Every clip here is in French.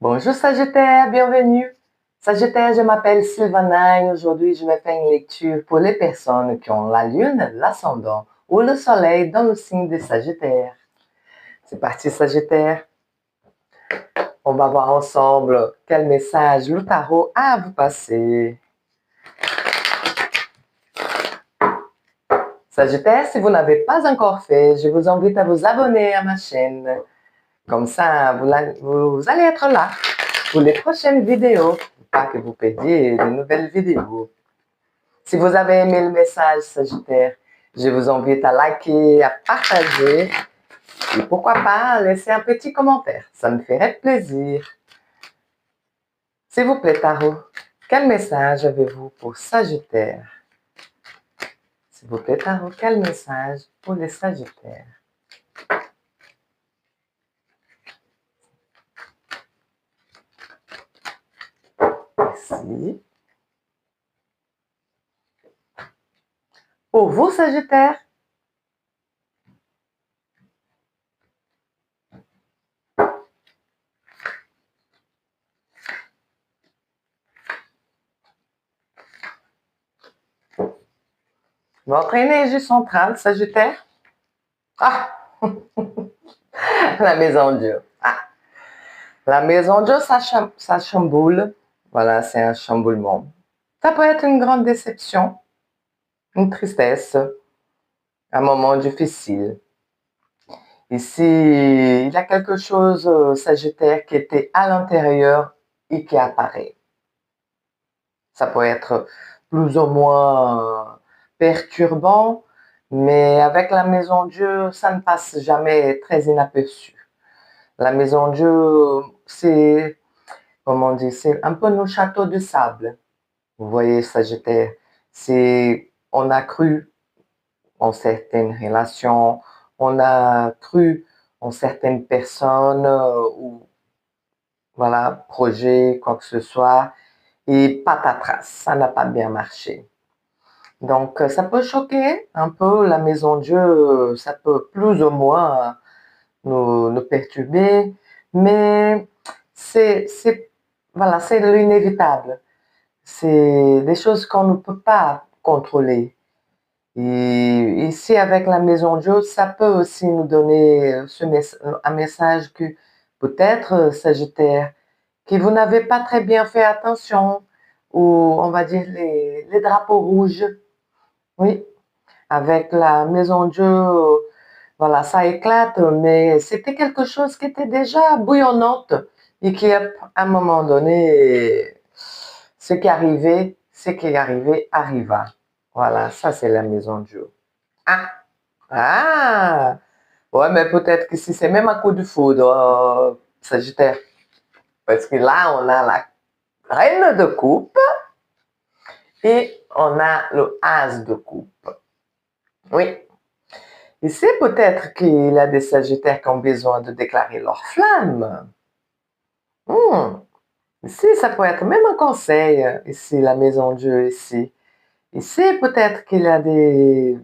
Bonjour Sagittaire, bienvenue. Sagittaire, je m'appelle Sylvana et aujourd'hui je vais faire une lecture pour les personnes qui ont la lune, l'ascendant ou le soleil dans le signe de Sagittaire. C'est parti Sagittaire. On va voir ensemble quel message le tarot a à vous passer. Sagittaire, si vous n'avez pas encore fait, je vous invite à vous abonner à ma chaîne. Comme ça, vous allez être là pour les prochaines vidéos, pas que vous perdiez de nouvelles vidéos. Si vous avez aimé le message Sagittaire, je vous invite à liker, à partager et pourquoi pas laisser un petit commentaire, ça me ferait plaisir. S'il vous plaît Tarot, quel message avez-vous pour Sagittaire? S'il vous plaît Tarot, quel message pour les Sagittaires? Merci. Pour vous Sagittaire, votre énergie centrale Sagittaire. Ah, la maison Dieu. Ah, la maison Dieu, ça chamboule. Voilà, c'est un chamboulement. Ça peut être une grande déception, une tristesse, un moment difficile. Ici, il y a quelque chose, Sagittaire, qui était à l'intérieur et qui apparaît. Ça peut être plus ou moins perturbant, mais avec la maison Dieu, ça ne passe jamais très inaperçu. La maison Dieu, c'est, comment dire, c'est un peu nos châteaux de sable. Vous voyez, Sagittaire, on a cru en certaines relations, on a cru en certaines personnes ou voilà, projets, quoi que ce soit, et patatras, ça n'a pas bien marché. Donc, ça peut choquer un peu la maison Dieu, ça peut plus ou moins nous perturber, mais voilà, c'est l'inévitable. C'est des choses qu'on ne peut pas contrôler. Et ici, avec la maison Dieu, ça peut aussi nous donner un message que peut-être, Sagittaire, que vous n'avez pas très bien fait attention, ou on va dire les drapeaux rouges. Oui, avec la maison Dieu, voilà, ça éclate, mais c'était quelque chose qui était déjà bouillonnante et qui, à un moment donné, ce qui est arrivé arriva. Voilà, ça c'est la maison Dieu. Ah, ah, ouais, mais peut-être que si c'est même un coup de foudre, Sagittaire, parce que là, on a la reine de coupe et on a le as de coupe. Oui. Ici, peut-être qu'il y a des Sagittaires qui ont besoin de déclarer leur flamme. Ici, ça peut être même un conseil, ici, la maison Dieu, ici. Ici, peut-être qu'il y a des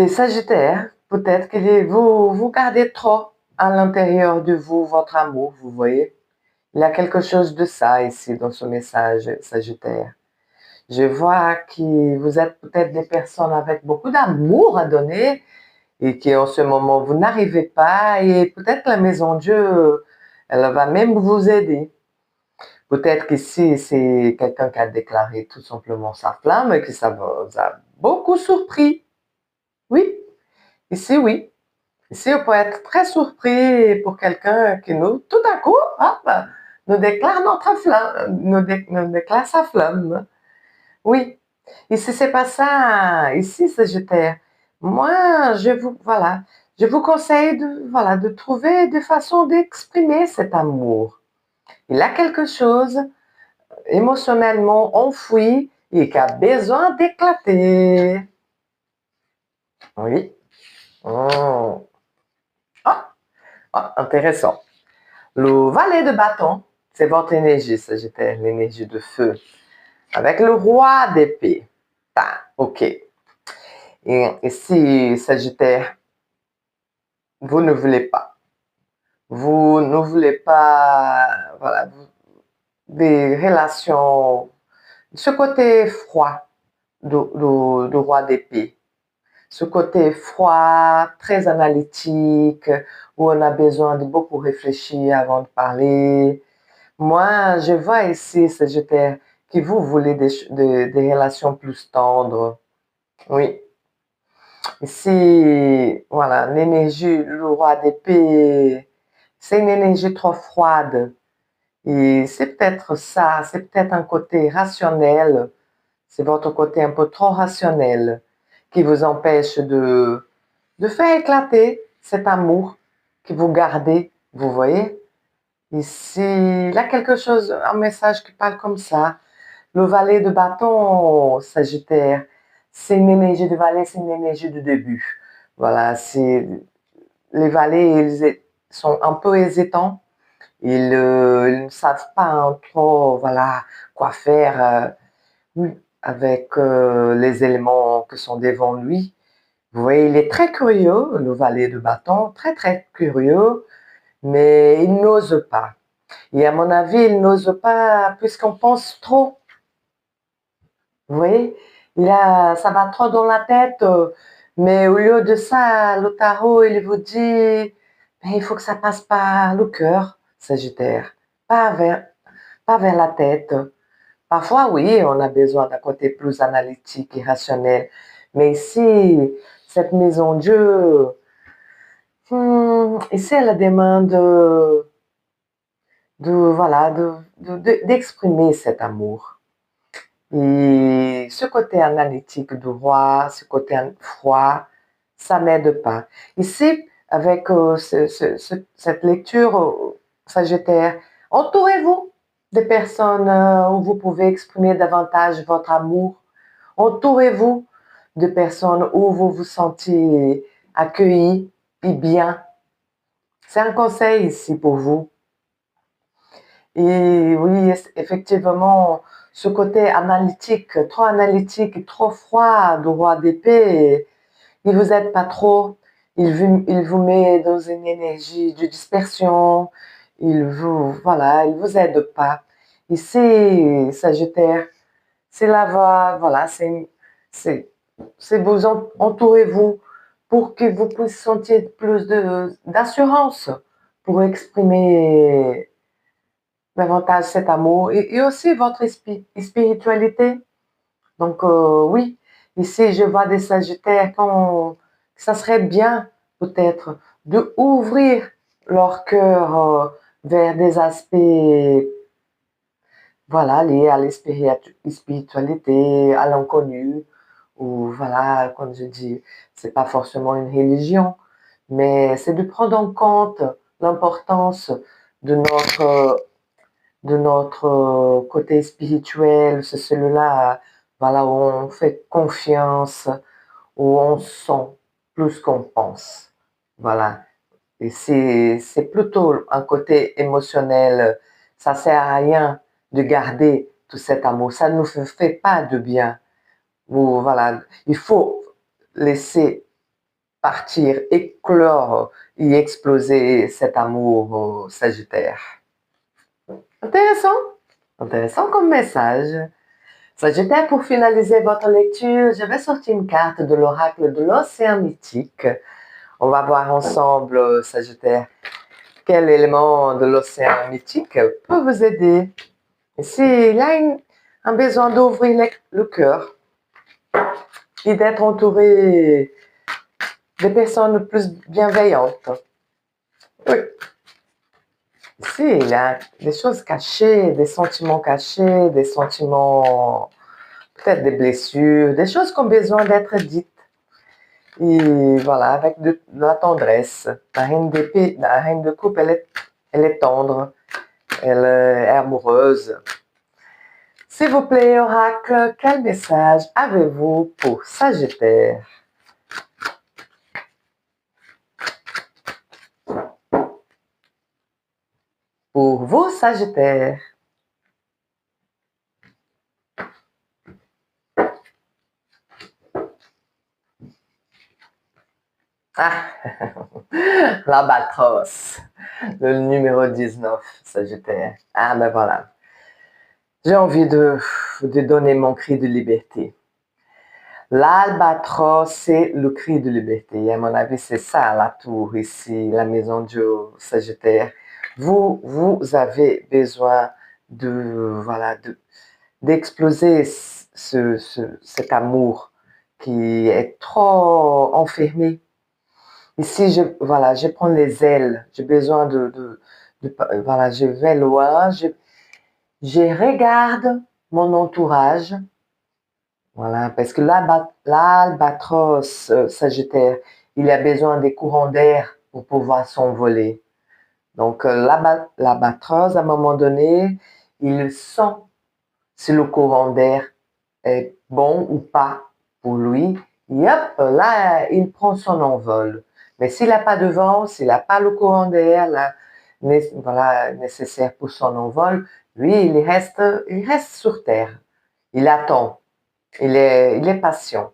Sagittaires, peut-être que vous gardez trop à l'intérieur de vous votre amour, vous voyez. Il y a quelque chose de ça ici dans ce message, Sagittaire. Je vois que vous êtes peut-être des personnes avec beaucoup d'amour à donner et qui en ce moment vous n'arrivez pas et peut-être la maison Dieu, elle va même vous aider. Peut-être qu'ici c'est quelqu'un qui a déclaré tout simplement sa flamme et que ça vous a beaucoup surpris. Oui, ici oui. Ici on peut être très surpris pour quelqu'un qui nous, tout d'un coup, hop, nous déclare notre flamme, nous déclare sa flamme. Oui, ici c'est pas ça, ici Sagittaire. Moi, voilà, je vous conseille voilà, de trouver des façons d'exprimer cet amour. Il a quelque chose émotionnellement enfoui et qui a besoin d'éclater. Oui. Oh. Ah, intéressant. Le valet de bâton, c'est votre énergie, Sagittaire, l'énergie de feu. Avec le roi d'épée. Ah, ok. Et si, Sagittaire, vous ne voulez pas. Vous ne voulez pas, voilà, des relations, ce côté froid du roi d'épée, ce côté froid, très analytique, où on a besoin de beaucoup réfléchir avant de parler. Moi, je vois ici, Sagittaire, que vous voulez des relations plus tendres. Oui. Ici, voilà, l'énergie, le roi d'épée, c'est une énergie trop froide. Et c'est peut-être ça, c'est peut-être un côté rationnel, c'est votre côté un peu trop rationnel qui vous empêche de faire éclater cet amour que vous gardez, vous voyez? Ici, il y a quelque chose, un message qui parle comme ça. Le valet de bâton, Sagittaire, c'est une énergie de valet, c'est une énergie de début. Voilà, c'est les valets, ils sont un peu hésitants. Ils ne savent pas trop, voilà, quoi faire avec les éléments qui sont devant lui. Vous voyez, il est très curieux, le valet de bâton, très très curieux, mais il n'ose pas. Et à mon avis, il n'ose pas puisqu'on pense trop. Vous voyez, ça va trop dans la tête, mais au lieu de ça, le tarot, il vous dit, mais il faut que ça passe par le cœur, Sagittaire, pas vers, pas vers la tête. Parfois, oui, on a besoin d'un côté plus analytique et rationnel, mais ici, cette maison Dieu, ici, elle demande voilà, d'exprimer cet amour. Et ce côté analytique du roi, ce côté froid, ça n'aide pas. Ici, avec cette lecture Sagittaire, entourez-vous de personnes où vous pouvez exprimer davantage votre amour. Entourez-vous de personnes où vous vous sentez accueilli et bien. C'est un conseil ici pour vous. Et oui, effectivement, ce côté analytique, trop froid du roi d'épée, il vous aide pas trop. Il vous met dans une énergie de dispersion. Voilà, il vous aide pas. Ici, Sagittaire, c'est la voie, voilà, c'est vous entourez-vous pour que vous puissiez sentir plus d'assurance pour exprimer davantage cet amour et aussi votre spiritualité. Donc, oui, ici, je vois des Sagittaires quand ça serait bien, peut-être, de ouvrir leur cœur vers des aspects, voilà, liés à la spiritualité, à l'inconnu, ou voilà, comme je dis, c'est pas forcément une religion, mais c'est de prendre en compte l'importance de notre côté spirituel, c'est celui-là, voilà, où on fait confiance, où on sent plus qu'on pense. Voilà. Et c'est plutôt un côté émotionnel. Ça sert à rien de garder tout cet amour. Ça ne nous fait pas de bien. Ou, voilà. Il faut laisser partir, éclore et exploser cet amour sagittaire. Intéressant. Intéressant comme message. Sagittaire, pour finaliser votre lecture, je vais sortir une carte de l'oracle de l'océan mythique. On va voir ensemble, Sagittaire, quel élément de l'océan mythique peut vous aider. Ici, il y a un besoin d'ouvrir le cœur et d'être entouré de personnes plus bienveillantes. Oui. Ici, il y a des choses cachées, des sentiments cachés, des sentiments, peut-être des blessures, des choses qui ont besoin d'être dites. Et voilà, avec de la tendresse. La reine d'épée, la reine de coupe, elle est tendre, elle est amoureuse. S'il vous plaît, oracle, quel message avez-vous pour Sagittaire? Pour vous, Sagittaire. Ah, L'albatros, le numéro 19, Sagittaire. Ah ben voilà. J'ai envie de donner mon cri de liberté. L'albatros, c'est le cri de liberté. Et à mon avis, c'est ça la tour ici, la maison Dieu, Sagittaire. Vous avez besoin voilà, d'exploser cet amour qui est trop enfermé. Ici, voilà, je prends les ailes. J'ai besoin voilà, je vais loin. Je regarde mon entourage. Voilà, parce que l'albatros sagittaire, il a besoin des courants d'air pour pouvoir s'envoler. Donc, l'albatros, à un moment donné, il sent si le courant d'air est bon ou pas pour lui. Et hop, là, il prend son envol. Mais s'il n'a pas de vent, s'il n'a pas le courant d'air voilà, nécessaire pour son envol, lui, il reste sur Terre. Il attend. Il est patient.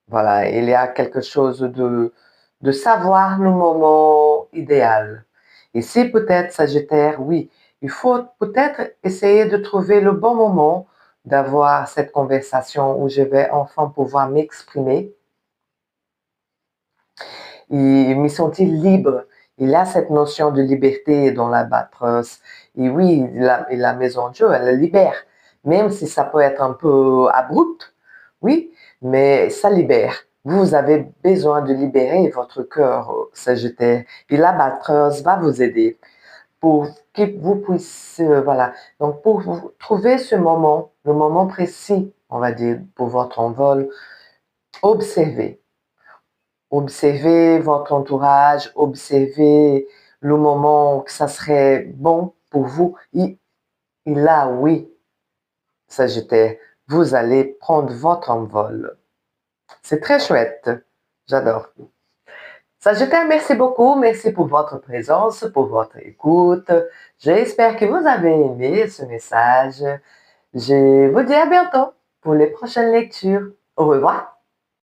Voilà, il y a quelque chose de savoir le moment idéal. Ici, peut-être, Sagittaire, oui, il faut peut-être essayer de trouver le bon moment d'avoir cette conversation où je vais enfin pouvoir m'exprimer et me sentir libre. Il y a cette notion de liberté dans l'albatros. Et oui, la maison Dieu, elle le libère. Même si ça peut être un peu abrupt, oui, mais ça libère. Vous avez besoin de libérer votre cœur, Sagittaire. Et l'albatros va vous aider pour que vous puissiez, voilà. Donc, pour vous trouver ce moment, le moment précis, on va dire, pour votre envol, observez. Observez votre entourage, observez le moment que ça serait bon pour vous. Et là, oui, Sagittaire, vous allez prendre votre envol. C'est très chouette. J'adore. Sagittaire, merci beaucoup. Merci pour votre présence, pour votre écoute. J'espère que vous avez aimé ce message. Je vous dis à bientôt pour les prochaines lectures. Au revoir.